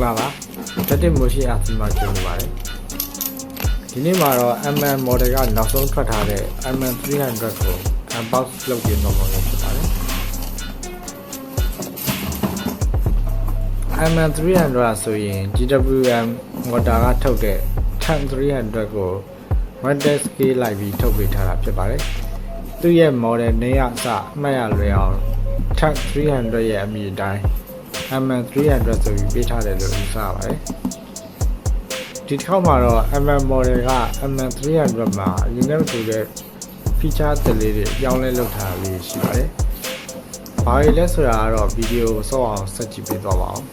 မှာပါတက်တဲ့မိုးရှိအားဒီမှာကျင်းနေပါတယ်ဒီနေ့မှာတော့ MM model ကနောက်ဆုံးထွက်ထားတဲ့ MM300 ကို unbox လုပ်ပြတော့မှာဖြစ်ပါတယ် MM300 ဆိုရင် GWM motor ကထုတ်တဲ့ Tank 300ကို model scale လိုက်ပြီးထုတ်ပေးထားတာဖြစ်ပါတယ်သူ့ရဲ့ model နေရအစမှတ်ရလွယ်အောင် Tank 300ရဲ့အမည်အတိုင်း MM300 ဆိုပြီးပေးထားတယ်လို့ယူဆပါတယ်ဒီတစ်ခေါက်မှာတော့ MM model က MM300 မှာအရင်ကဆိုတဲ့ feature တွေလေးတွေပြောင်းလဲလုပ်ထားလေးရှိပါတယ်ဘာတွေလဲဆိုတာကတော့ဗီဒီယိုဆော့အောင်ဆက်ကြည့်ပေးသွားပါအောင်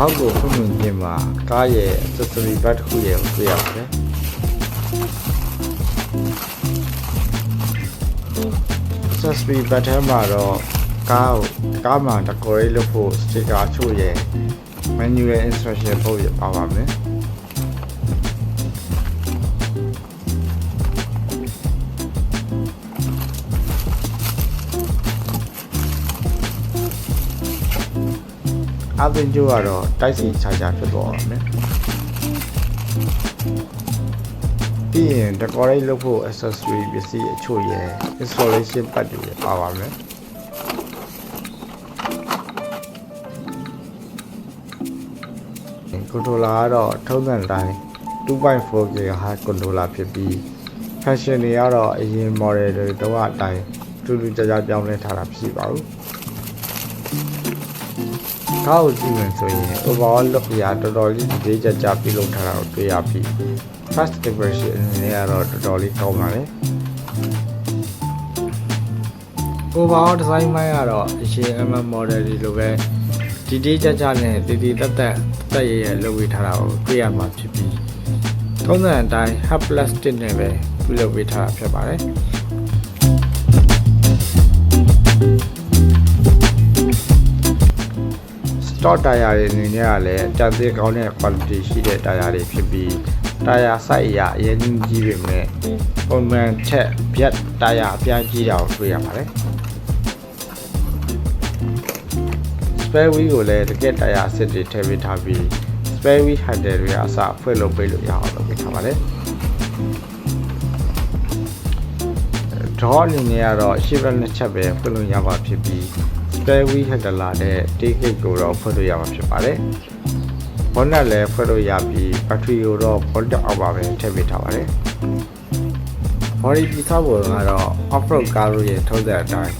ဘောက်ကိုဖွင့်ပြင်းမှာကားရဲ့ accessory bag တစ်ခုရဲ့ကိုတွေ့ရပါတယ် accessory bag ထဲမှာတော့ကားမှာ decorate လုပ်ဖို့ sticker ချို့ရဲ့ manual instruction ပို့ရပါပါမယ်အသင်းကျိုးကတော့တိုက်စီချာချာဖြစ်သွားပါမယ်ပြီးရင် decorate လုပ်ဖို့ accessory ပစ္စည်းအချို့ရဲ့ installation ပတ်တွေပါပါမယ်controller ကတော့ထုံးစံတိုင်း 2.4 GHz controller ဖြစ်ပြီး function တွေကတော့အရင် model တွေတော့အတိုင်းတူတူကြကြပြောင်းလဲထားတာဖြစ်ပါဘူးကားကိုကြည့်ရင်ဆိုရင် overall look ရတော်တော်လေးဒီကြကြပြုလုပ်ထားတာကိုတွေ့ရပြီး first impression အနေနဲ့ကတော့တော်တော်လေးကောင်းပါတယ် overall design ပိုင်းကတော့အရင် MM model တွေလိုပဲဒီကြကြနဲ့တည်တက်ရလုပ်ဝေးထားတာကိုတွေ့ရမှာဖြစ်ပြီးထုံးစံအတိုင်း hard plastic နဲ့ပဲပြုလုပ်ဝေးထားတာဖြစ်ပါတယ်တော့တာယာတွေအနေနဲ့ကလည်းအတန်သေးကောင်းတဲ့ quality ရှိတဲ့တာယာတွေဖြစ်ပြီးတာယာ size အရအရင်ကြီးပေမဲ့ပုံမှန်ထက်ဗျက်တာယာအပြားကြီးတာကိုတွေ့ရပါတယ် spare wheel ကိုလည်းတကယ်တာယာအစ်စ်တွေထည့်ပေးထားပြီး spare wheel handle တွေအစဖွင့်လုပ်ပေးလို့ရအောင်လုပ်ပေးထားပါတယ် draw အနေနဲ့ကတော့ရှေ့ဘက်နှစ်ချက်ပဲဖွင့်လို့ရပါဖြစ်ပြီးspare wheel handler နဲ့ ticket ကိုတော့ဖွင့်လို့ရမှာဖြစ်ပါတယ် bonnet လည်းဖွင့်လို့ရပြီး battery ကိုတော့ bonnet အောက်ပါပဲထည့်ပေးထားပါတယ် body ပြသပုံကတော့ off-road ကားတို့ရဲ့ထုံးစံအတိုင်း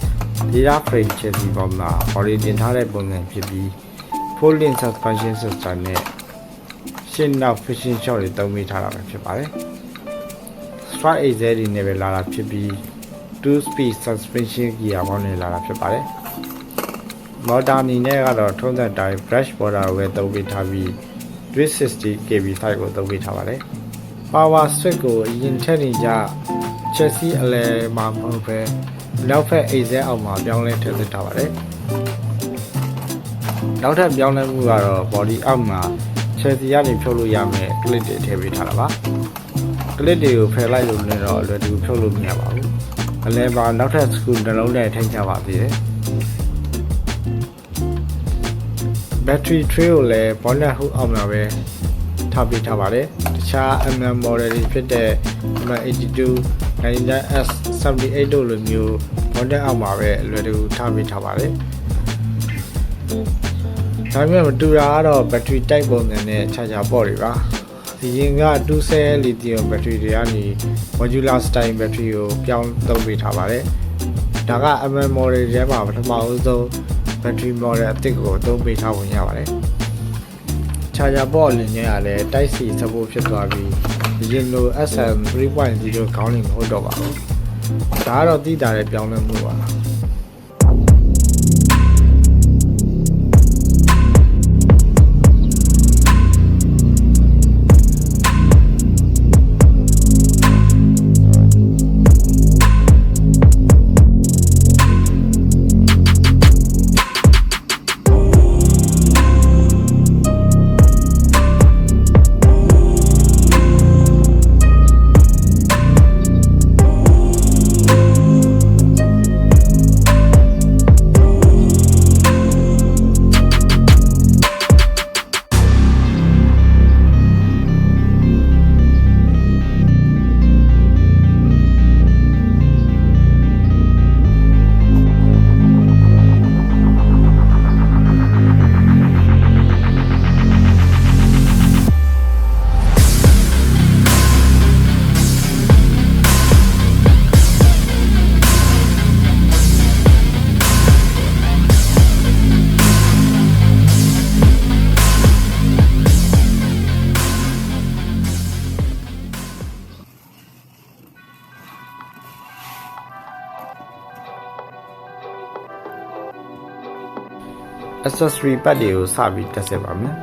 leather frame chassis ပေါ်မှာ body တင်ထားတဲ့ပုံစံဖြစ်ပြီး full length suspension system နဲ့ရှင်းနောက် friction shock တွေသုံးပေးထားတာပဲဖြစ်ပါတယ် strike axle တွေနဲ့ပဲလာတာဖြစ်ပြီး 2 speed suspension gear ပေါင်းနဲ့လာတာဖြစ်ပါတယ်မော်တာအနေနဲ့ကတော့ထုံးစံတိုင်း brush border ကိုပဲသုံးပေးထားပြီး 360 kV size ကိုသုံးပေးထားပါတယ် power switch ကိုအရင်ထည့်နေကြ chassis အလဲမှာမဟုတ်ပဲနောက်ဖက် axle အောက်မှာပြောင်းလဲထည့်ထားပါတယ်နောက်ထပ်ပြောင်းလဲမှုကတော့ body အောက်မှာ chassis ကနေဖြုတ်လို့ရမယ် clip တွေထည့်ပေးထားတာပါ clip တွေကိုဖယ်လိုက်လို့လည်းတော့အလွယ်တကူဖြုတ်လို့မရပါဘူးအလဲမှာနောက်ထပ် screw နှလုံးနဲ့ထိန်းချပါသေးတယ်battery tray ကိုလည်း bonnet hood အောက်မှာပဲထားပေးထားပါတယ်တခြား MM model တွေဖြစ်တဲ့ M82 99S 78တို့လိုမျိုး bonnet အောက်မှာပဲအလွယ်တကူထားပေးထားပါတယ်ဒါပေမဲ့မတူတာကတော့ battery type ပုံစံနဲ့ charger port တွေပါဒီရင်က2 cell lithium battery တွေကနေ modular style battery ကိုပြောင်းသုံးပေးထားပါတယ် ဒါက MM model ထဲမှာပထမဦးဆုံး battery model အသစ်ကိုအသုံးပေးထားပုံရပါတယ်။ charger port အနေနဲ့ကလည်း Type C support ဖြစ်သွားပြီးအရင်လို SM 3.0 ခေါင်းနေမဟုတ်တော့ပါဘူး။ဒါကတော့သိတာတဲ့ပြောင်းလဲမှုပါaccessory ပတ်တွေကိုစပြီးတက်ဆက်ပါမယ်။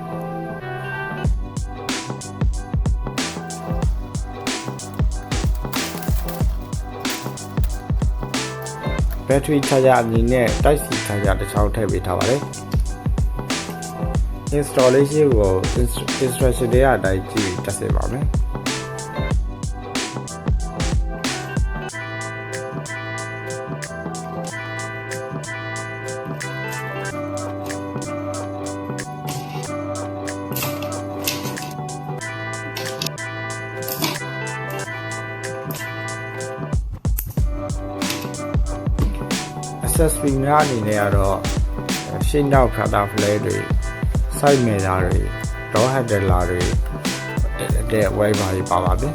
battery charger အနေနဲ့ Type C charger တစ်ချောင်းထည့်ပေးထားပါတယ် installation ကို instruction တွေအတိုင်းကြည့်တက်ဆက်ပါမယ်accessory များအနေနဲ့ကတော့ရှေ့နောက် cutter flare တွေ side mirror တွေ door handle တွေတဲ့ wiper တွေပါပါပြီ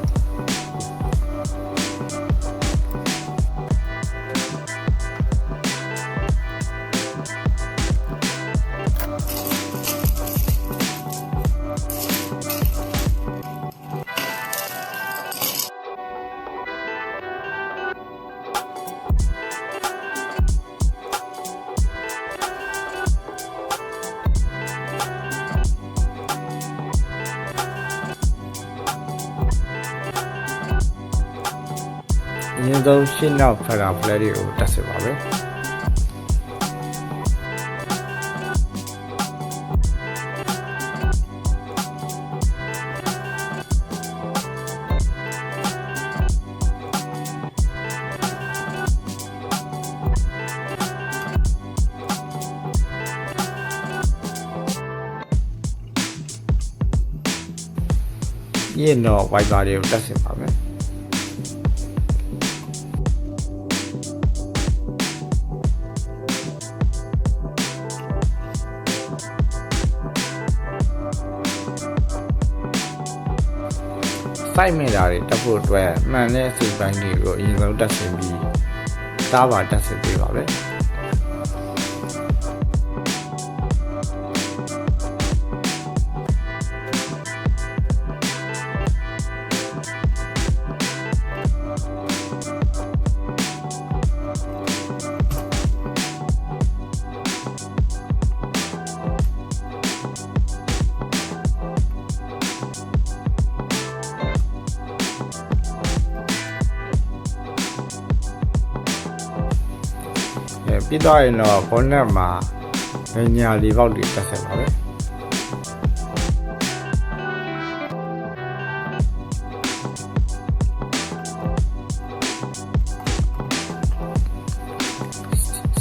အရင်ဆုံးရှင်းနောက် cutter flare တွေကိုတက်စစ်ပါမယ်ပြီးရင်တော့ wiper တွေကိုတက်စစ်ပါမယ်side mirror တွေတက်ဖို့အတွက်မှန်တဲ့အစိပ်ပိုင်းတွေကိုအရင်ဆုံးတက်ဆင်ပြီးတားပါတက်ဆင်ပေးပါပဲပြီးတော့ရင်တော့ bonnet မှာညာလေးပေါက်တွေတက်ဆက်ပါပဲ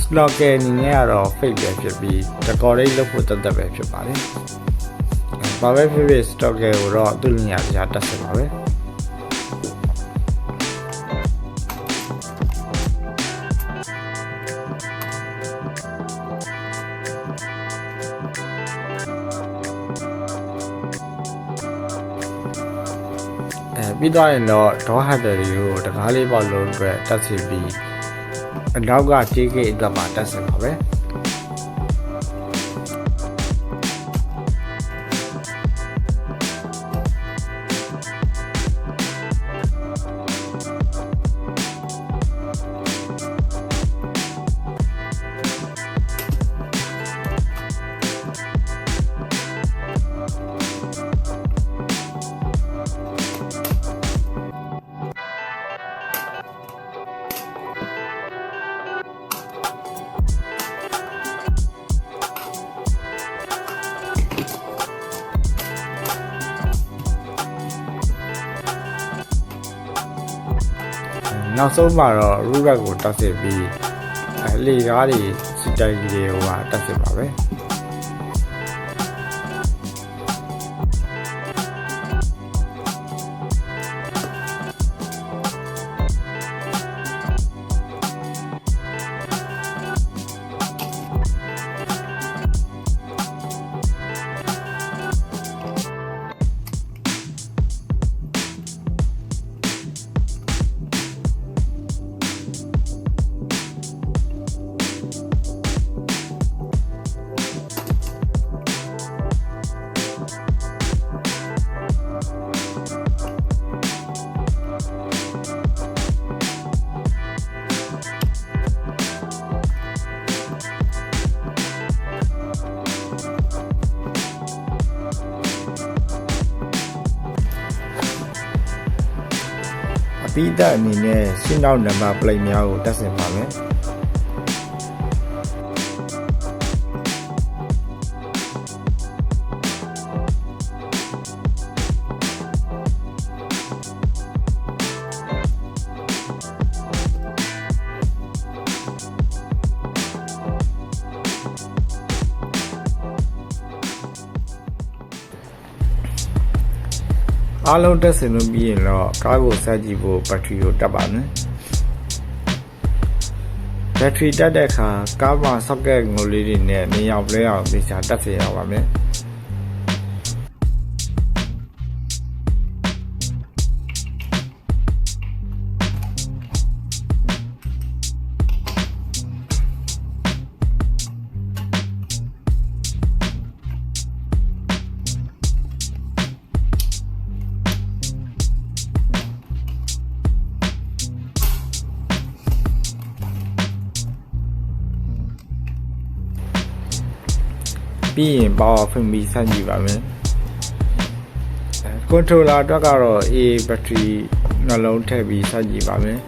စလော့ကယ်အနေနဲ့ကတော့ fake ပဲဖြစ်ပြီး decorate လုပ်ဖို့တက်ပဲဖြစ်ပါတယ်။ဘာပဲဖြစ်ဖြစ် stock ကိုတော့သူ့နေရာတရားတက်ဆက်ပါပဲ။ ပြီးတော့ရင်တော့ door handle တွေကိုတကားလေးပေါက်လုံးအတွက်တက်စီပြီး အနောက်ကတေးကိတ်အတွက်မှာတက်စင်ပါပဲနောက်ဆုံးမှာတော့ root back ကိုတက်စစ်ပြီးလေကားတွေစီတိုင်းကြီးတွေကတက်စစ်ပါပဲပြီးတဲ့အနေနဲ့ရှင်းနောက်နံပါတ် plate များကိုတက်ဆင်ပါမယ်အားလုံးတက်ဆင်လို့ပြီးရင်တော့ကားကိုဆက်ကြည့်ဖို့ဘက်ထရီကိုတက်ပါမယ်ဘက်ထရီတက်တဲ့အခါကားမှာ socket ငိုလေးတွေနဲ့နေအောင်လဲအောင်သေချာတက်စေရပါမယ်ပြီးရင် power ဖွင့်ပြီးဆက်ကြည့်ပါမယ် controller အတွက်ကတော့ A battery နှလုံးထည့်ပြီးဆက်ကြည့်ပါမယ်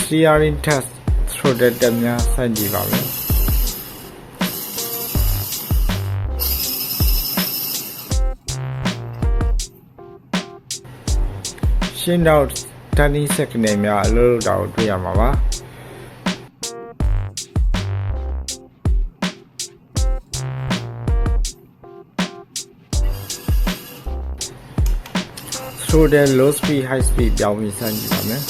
steering test throttle တက်များဆက်ကြည့်ပါမယ်ရှင်းတော့30 second နဲ့များအလုပ်လုပ်တာကိုတွေ့ရမှာပါthrottle low speed high speed ပြောင်းပြီးဆက်ကြည့်ပါမယ်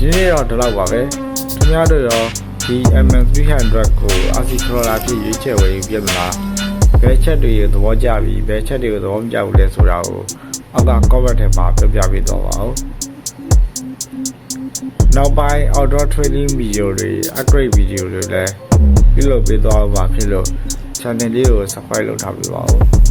နေ့တော့ဒီလောက်ပါပဲသူများတို့ရောဒီ MN300 ကို RC Crawler ဖြစ်ရွေးချယ်ဝယ်ယူပြမလားဘယ်ချက်တွေသဘောကျပြီဘယ်ချက်တွေကိုသဘောမကျဘူးလဲဆိုတာကိုအောက်က comment ထဲမှာပြောပြပေးတော့ပါဦးနောက်ပိုင်း outdoor training video တွေ upgrade video တွေလည်းပြုလုပ်ပေးသွားမှာဖြစ်လို့ channel လေးကို subscribe လုပ်ထားပေးပါဦး